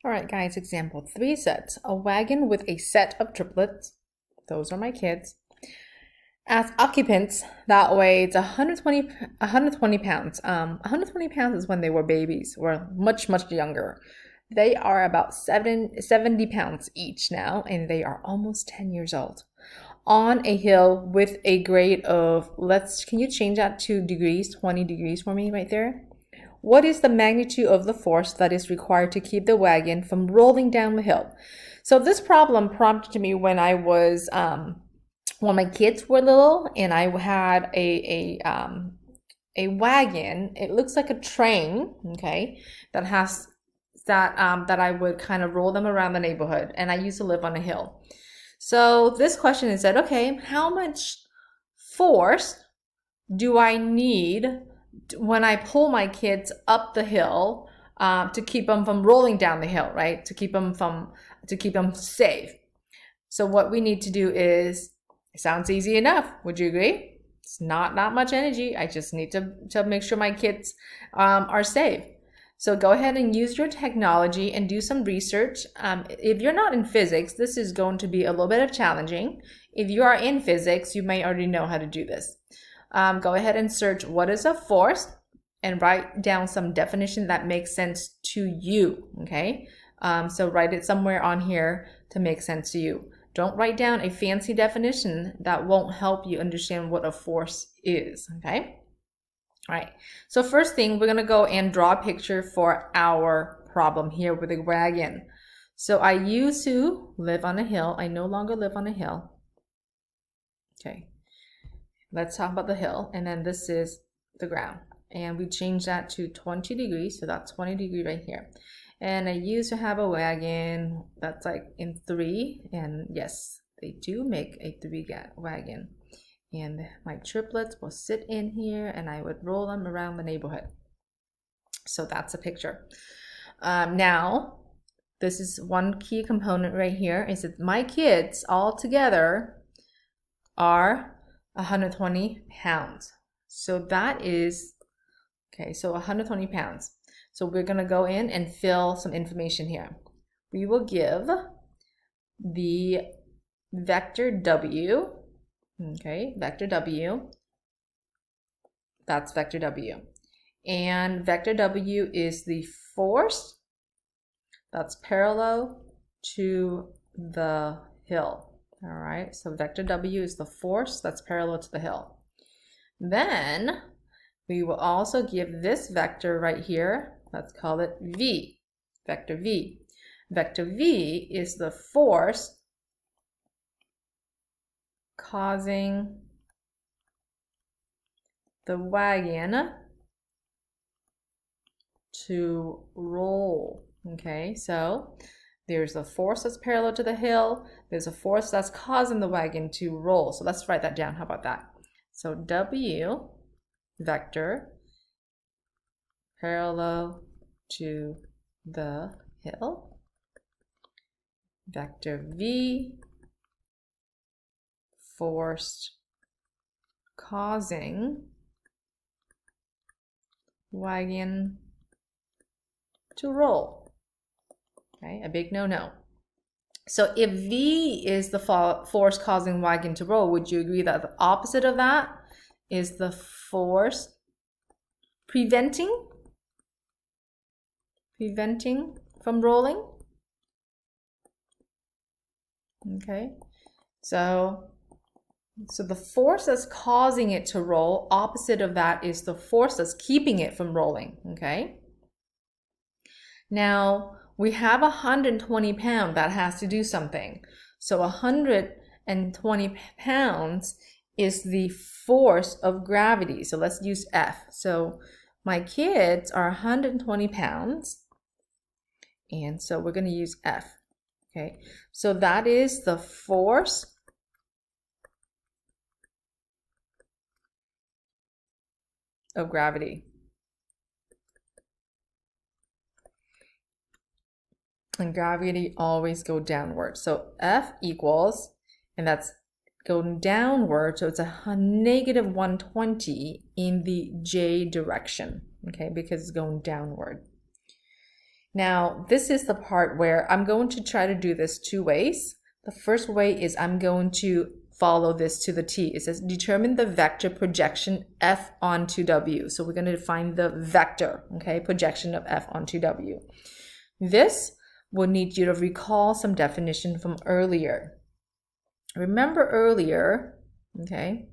All right, guys, example 3 says, a wagon with a set of triplets, those are my kids, as occupants that weighs 120 pounds. 120 pounds is when they were babies, or much, much younger. They are about 70 pounds each now, and they are almost 10 years old. On a hill with a grade of, can you change that to degrees, 20 degrees for me right there? What is the magnitude of the force that is required to keep the wagon from rolling down the hill? So this problem prompted me when I was, when my kids were little, and I had a wagon. It looks like a train, okay, that has that I would kind of roll them around the neighborhood, and I used to live on a hill. So this question is that, okay, how much force do I need when I pull my kids up the hill to keep them from rolling down the hill, right? To keep them safe. So what we need to do is, it sounds easy enough. Would you agree? It's not much energy. I just need to make sure my kids are safe. So go ahead and use your technology and do some research. If you're not in physics, this is going to be a little bit of challenging. If you are in physics, you may already know how to do this. Go ahead and search what is a force and write down some definition that makes sense to you, okay? So write it somewhere on here to make sense to you. Don't write down a fancy definition that won't help you understand what a force is, okay? All right, so first thing, we're gonna go and draw a picture for our problem here with a wagon. So I used to live on a hill. I no longer live on a hill. Okay, let's talk about the hill, and then this is the ground. And we change that to 20 degrees, so that's 20 degrees right here. And I used to have a wagon that's like in 3, and yes, they do make a 3 wagon. And my triplets will sit in here, and I would roll them around the neighborhood. So that's a picture. Now, this is one key component right here, is that my kids all together are 120 pounds. So that is, okay, so 120 pounds. So we're going to go in and fill some information here. We will give the vector W. Okay, vector W, that's vector W. And vector W is the force that's parallel to the hill. All right, so vector W is the force that's parallel to the hill. Then we will also give this vector right here, let's call it V, vector V. Vector V is the force causing the wagon to roll. Okay, so there's a force that's parallel to the hill. There's a force that's causing the wagon to roll. So let's write that down. How about that? So W vector parallel to the hill. Vector V force causing wagon to roll. Okay, a big no-no. So if V is the force causing wagon to roll, would you agree that the opposite of that is the force preventing from rolling? Okay, so the force that's causing it to roll, opposite of that is the force that's keeping it from rolling, okay? Now, we have 120 pounds that has to do something. So 120 pounds is the force of gravity. So let's use F. So my kids are 120 pounds. And so we're going to use F, okay? So that is the force of gravity. And gravity always go downward. So F equals, and that's going downward, so it's a negative 120 in the J direction, okay, because it's going downward. Now, this is the part where I'm going to try to do this two ways. The first way is I'm going to follow this to the T. It says determine the vector projection F onto W. So we're going to find the vector, okay, projection of F onto W. This will need you to recall some definition from earlier. Remember earlier, okay,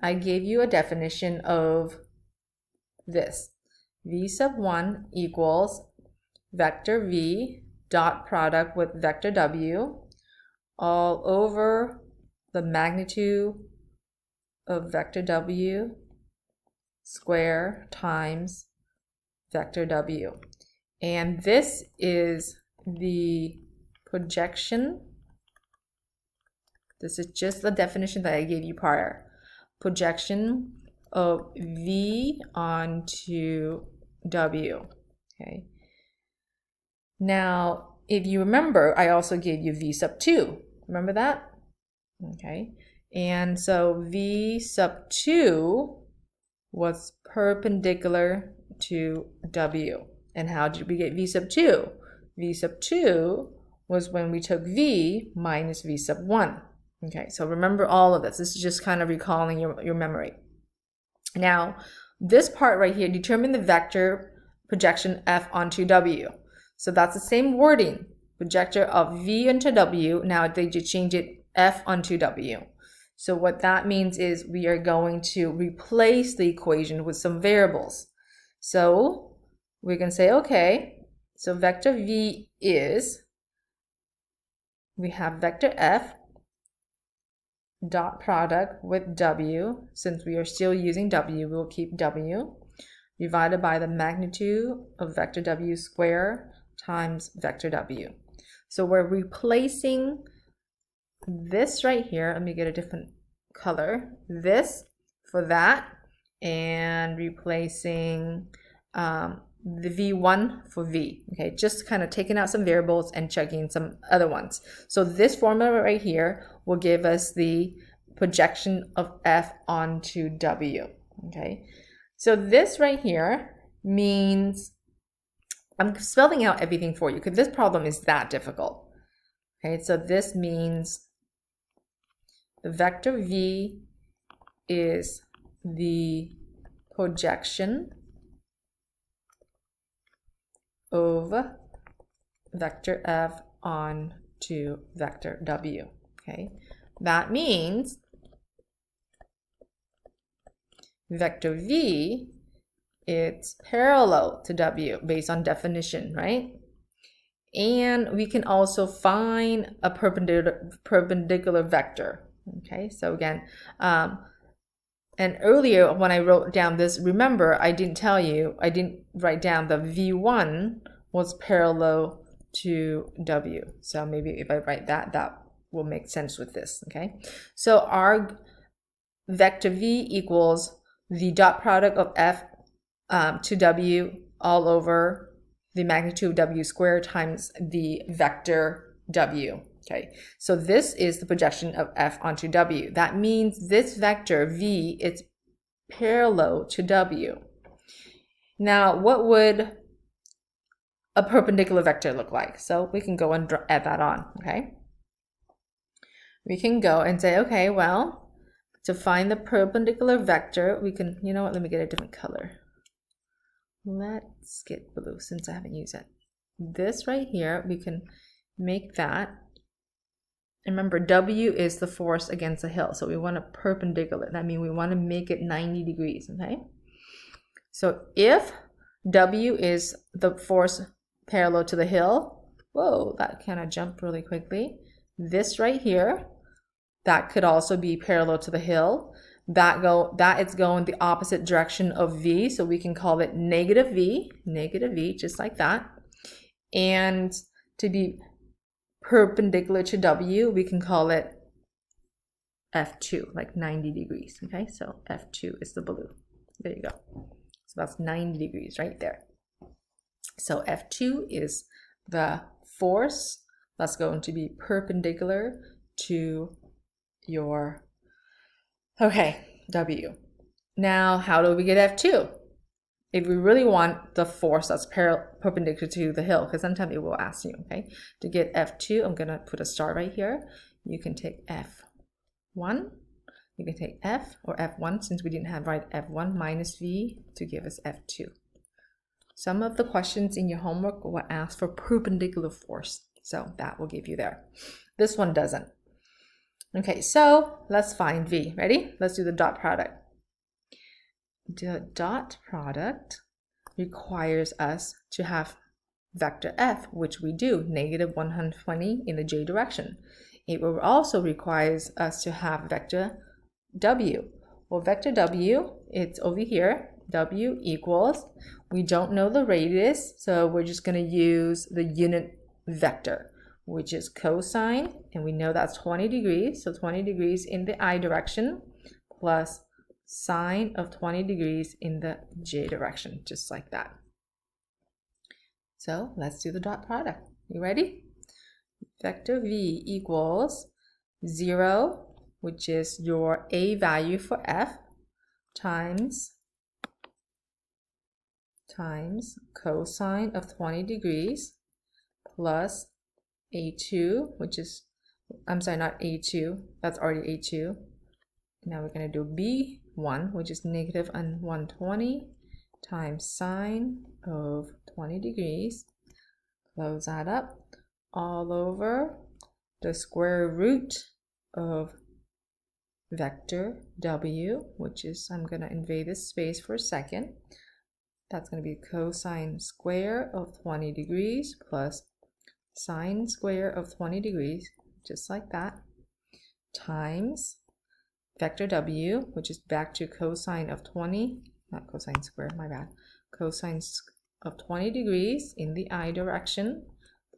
I gave you a definition of this. V sub 1 equals vector V dot product with vector W all over the magnitude of vector W square times vector W. And this is the projection. This is just the definition that I gave you prior. Projection of V onto W, okay? Now, if you remember, I also gave you V sub 2. Remember that? Okay. And so V sub 2 was perpendicular to W. And how did we get V sub 2? V sub 2 was when we took V minus V sub 1. Okay, so remember all of this. This is just kind of recalling your memory. Now, this part right here, determine the vector projection F onto W. So that's the same wording, projector of V into W. Now they just change it F onto W. So what that means is we are going to replace the equation with some variables. So we're going to say, okay, so vector V is, we have vector F dot product with W. Since we are still using W, we'll keep W divided by the magnitude of vector W square times vector W. So we're replacing this right here. Let me get a different color. This for that, and replacing the V1 for V. Okay, just kind of taking out some variables and checking some other ones. So this formula right here will give us the projection of F onto W. Okay, so this right here means, I'm spelling out everything for you because this problem is that difficult. Okay, so this means the vector V is the projection of vector F onto vector W. Okay, that means vector V, it's parallel to W based on definition, right? And we can also find a perpendicular vector. Okay, so again, and earlier when I wrote down this, remember I didn't write down the V1 was parallel to W. So maybe if I write that, that will make sense with this, okay? So our vector V equals the dot product of F to W all over the magnitude of W squared times the vector W. Okay, so this is the projection of F onto W. That means this vector V is parallel to W. Now, what would a perpendicular vector look like? So we can go and add that on, okay? We can go and say, okay, well, to find the perpendicular vector, we can, you know what, let me get a different color. Let's get blue since I haven't used it. This right here, we can make that. Remember, W is the force against the hill, so we want a perpendicular. That means we want to make it 90 degrees, okay? So if W is the force parallel to the hill, whoa, that kind of jumped really quickly. This right here, that could also be parallel to the hill. That is going the opposite direction of V, so we can call it negative V, just like that. And to be perpendicular to W, we can call it F2, like 90 degrees, okay? So F2 is the blue. There you go. So that's 90 degrees right there. So F2 is the force that's going to be perpendicular to your, okay, W. Now, how do we get F2? if we really want the force that's perpendicular to the hill, because sometimes it will ask you, okay? To get F2, I'm gonna put a star right here. You can take F1, you can take F or F1, since we didn't have right F1 minus V to give us F2. Some of the questions in your homework will ask for perpendicular force, so that will give you there. This one doesn't. Okay, so let's find V. Ready? Let's do the dot product. The dot product requires us to have vector F, which we do, negative 120 in the J direction. It will also requires us to have vector W. Well, vector W, it's over here. W equals, we don't know the radius, so we're just going to use the unit vector, which is cosine, and we know that's 20 degrees, so 20 degrees in the I direction, plus sine of 20 degrees in the J direction, just like that. So let's do the dot product. You ready? Vector V equals 0, which is your A value for F, times cosine of 20 degrees, plus A2, which is, I'm sorry, not A2, that's already A2. Now we're going to do B1, which is negative 120 times sine of 20 degrees. Close that up, all over the square root of vector W, which is, I'm going to invade this space for a second. That's going to be cosine square of 20 degrees plus sine square of 20 degrees, just like that, times vector W, which is back to cosine of 20, not cosine square, my bad, cosine of 20 degrees in the I direction,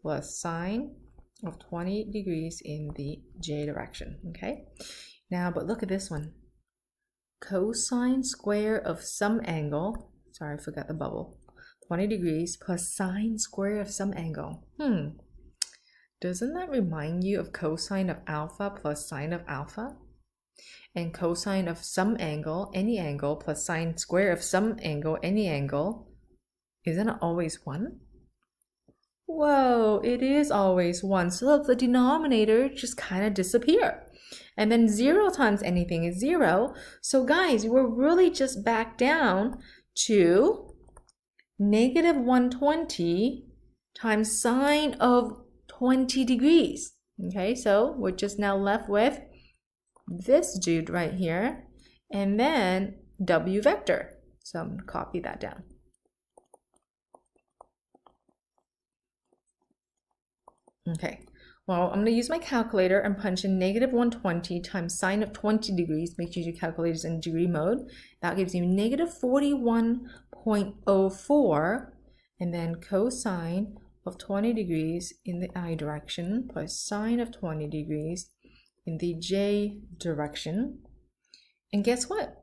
plus sine of 20 degrees in the J direction, okay? Now, but look at this one. Cosine square of some angle, sorry, I forgot the bubble, 20 degrees plus sine square of some angle. Doesn't that remind you of cosine of alpha plus sine of alpha? And cosine of some angle, any angle, plus sine square of some angle, any angle, isn't it always 1? Whoa, it is always 1. So look, the denominator just kind of disappear. And then 0 times anything is 0. So guys, we're really just back down to negative 120 times sine of 20 degrees. Okay, so we're just now left with this dude right here, and then W vector. So I'm going to copy that down. Okay, well, I'm going to use my calculator and punch in negative 120 times sine of 20 degrees. Make sure your calculator is in degree mode. That gives you negative 41.04, and then cosine of 20 degrees in the I direction plus sine of 20 degrees in the J direction. And guess what?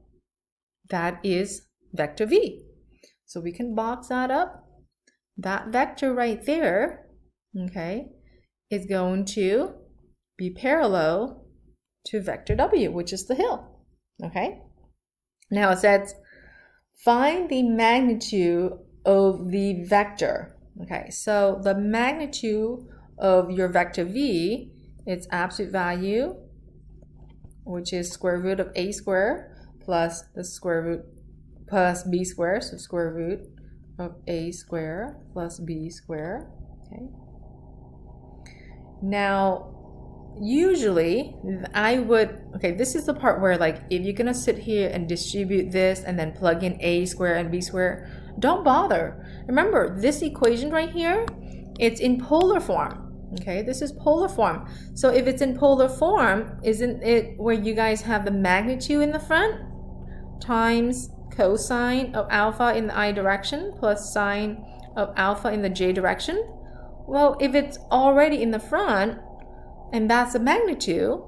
That is vector V. So we can box that up. That vector right there, okay, is going to be parallel to vector W, which is the hill, okay? Now it says, find the magnitude of the vector. Okay, so the magnitude of your vector V, its absolute value, which is square root of A squared plus the square root plus B squared, so square root of A squared plus B squared, okay? Now, usually I would, okay, this is the part where like if you're gonna sit here and distribute this and then plug in A squared and B squared, don't bother. Remember, this equation right here, it's in polar form. Okay, this is polar form. So if it's in polar form, isn't it where you guys have the magnitude in the front times cosine of alpha in the I direction plus sine of alpha in the J direction? Well, if it's already in the front and that's the magnitude,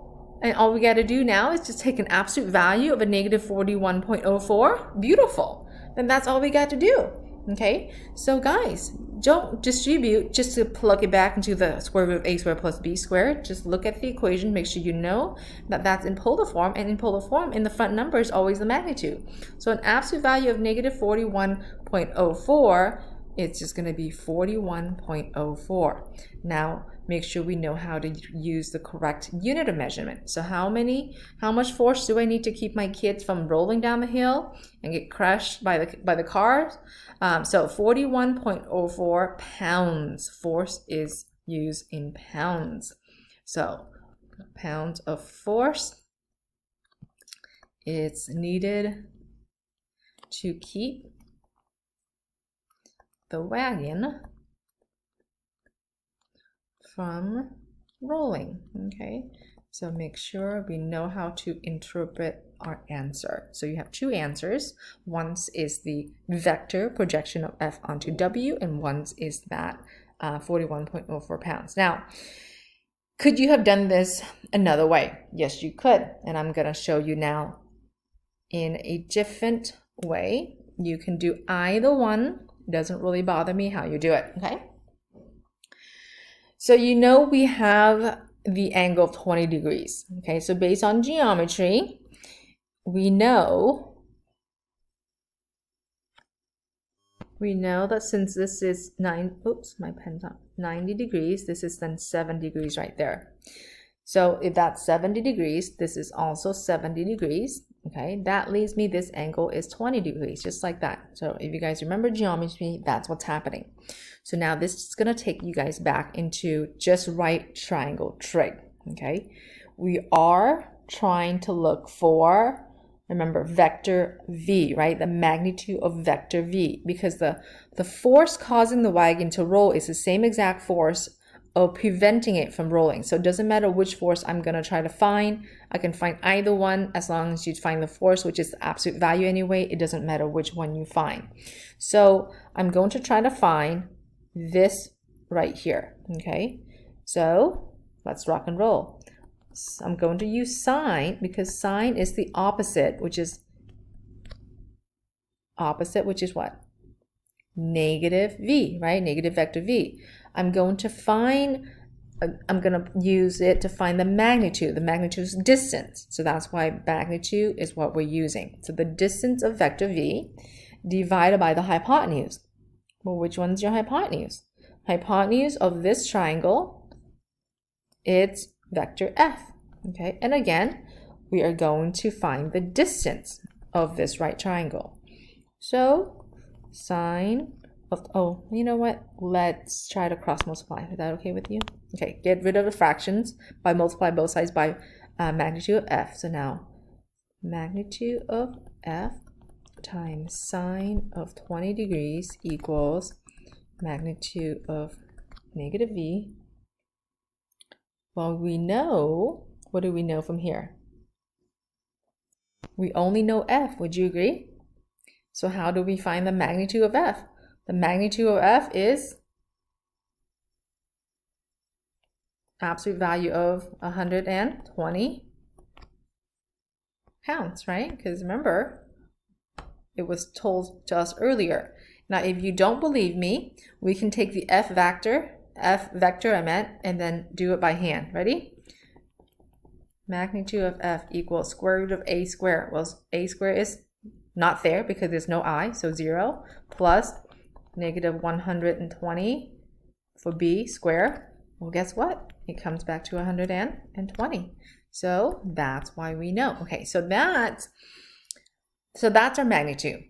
and all we got to do now is just take an absolute value of a negative 41.04, beautiful. Then that's all we got to do. Okay, so guys, don't distribute just to plug it back into the square root of a squared plus b squared. Just look at the equation, make sure you know that that's in polar form, and in polar form, in the front number is always the magnitude. So an absolute value of negative 41.04, it's just going to be 41.04. Now, make sure we know how to use the correct unit of measurement. So how much force do I need to keep my kids from rolling down the hill and get crushed by the cars? So 41.04 pounds. Force is used in pounds. So pounds of force is needed to keep the wagon from rolling. Okay, so make sure we know how to interpret our answer. So you have two answers. One is the vector projection of F onto W, and one is that 41.04 pounds. Now, could you have done this another way? Yes, you could. And I'm going to show you now in a different way. You can do either one. It doesn't really bother me how you do it, okay? So you know we have the angle of 20 degrees, okay? So based on geometry, we know that since this is 90 degrees, this is then 7 degrees right there. So if that's 70 degrees, this is also 70 degrees. Okay, that leaves me this angle is 20 degrees, just like that. So if you guys remember geometry, that's what's happening. So now this is going to take you guys back into just right triangle trig. Okay, we are trying to look for, remember, vector v, right? The magnitude of vector v, because the force causing the wagon to roll is the same exact force of preventing it from rolling. So it doesn't matter which force I'm going to try to find. I can find either one as long as you find the force, which is the absolute value anyway. It doesn't matter which one you find. So I'm going to try to find this right here. Okay, so let's rock and roll. So I'm going to use sine because sine is the opposite, which is what? Negative v, right? Negative vector v. I'm going to use it to find the magnitude. The magnitude is distance. So that's why magnitude is what we're using. So the distance of vector v divided by the hypotenuse. Well, which one's your hypotenuse? Hypotenuse of this triangle, it's vector f. Okay, and again, we are going to find the distance of this right triangle. So sine of, oh, you know what? Let's try to cross multiply. Is that okay with you? Okay, get rid of the fractions by multiply both sides by magnitude of f. So now magnitude of f times sine of 20 degrees equals magnitude of negative v. Well, we know, what do we know from here? We only know f. Would you agree? So how do we find the magnitude of f? The magnitude of f is absolute value of 120 pounds, right? Because remember, it was told to us earlier. Now, if you don't believe me, we can take the f vector I meant, and then do it by hand. Ready? Magnitude of f equals square root of a squared. Well, a squared is not there because there's no I, so 0, plus negative 120 for b squared. Well, guess what? It comes back to 120. So that's why we know. Okay, so that's our magnitude.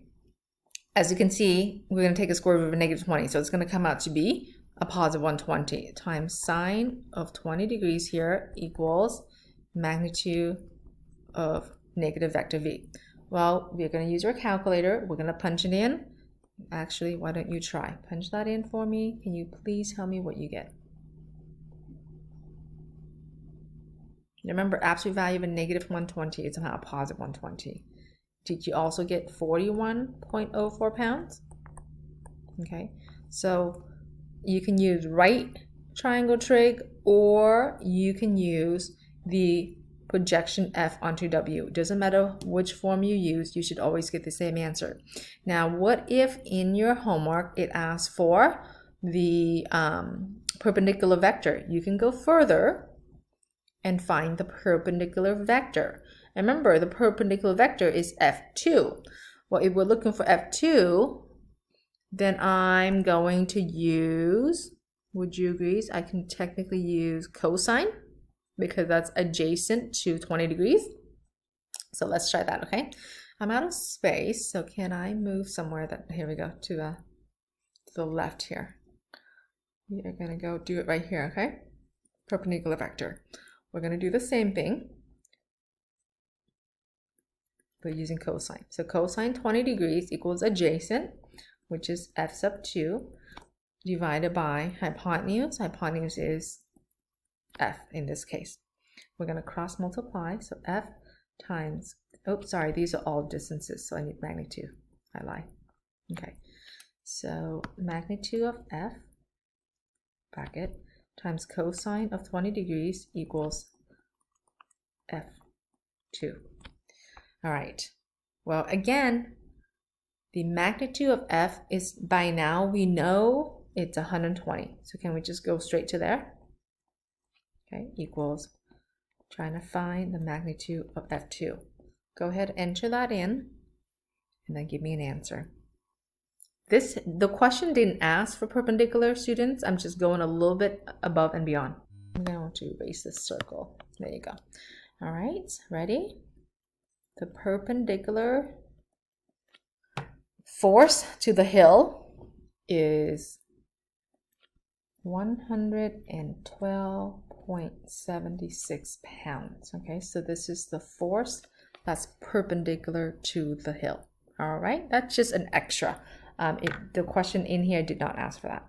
As you can see, we're going to take a square root of a negative 20. So it's going to come out to be a positive 120 times sine of 20 degrees here equals magnitude of negative vector v. Well, we're going to use our calculator. We're going to punch it in. Actually, why don't you try? Punch that in for me. Can you please tell me what you get? Remember, absolute value of a negative 120 is somehow a positive 120. Did you also get 41.04 pounds? Okay, so you can use right triangle trig, or you can use the projection F onto W. It doesn't matter which form you use, you should always get the same answer. Now, what if in your homework it asks for the perpendicular vector? You can go further and find the perpendicular vector. And remember, the perpendicular vector is F2. Well, if we're looking for F2, then I'm going to use, would you agree? I can technically use cosine because that's adjacent to 20 degrees. So let's try that, okay? I'm out of space, so can I move somewhere that, here we go, to the left here. We are gonna go do it right here, okay? Perpendicular vector. We're gonna do the same thing, but using cosine. So cosine 20 degrees equals adjacent, which is F sub 2, divided by hypotenuse. Hypotenuse is F in this case. We're going to cross multiply. So F times, oops, sorry, these are all distances, so I need magnitude. I lie. Okay. So magnitude of F, bracket, times cosine of 20 degrees equals F2. All right. Well, again, the magnitude of F is, by now we know it's 120. So can we just go straight to there? Okay, equals, trying to find the magnitude of F2. Go ahead, enter that in, and then give me an answer. The question didn't ask for perpendicular, students. I'm just going a little bit above and beyond. I'm going to erase this circle. There you go. All right, ready? The perpendicular force to the hill is 112.76 pounds. Okay, so this is the force that's perpendicular to the hill. All right, that's just an extra. The question in here did not ask for that.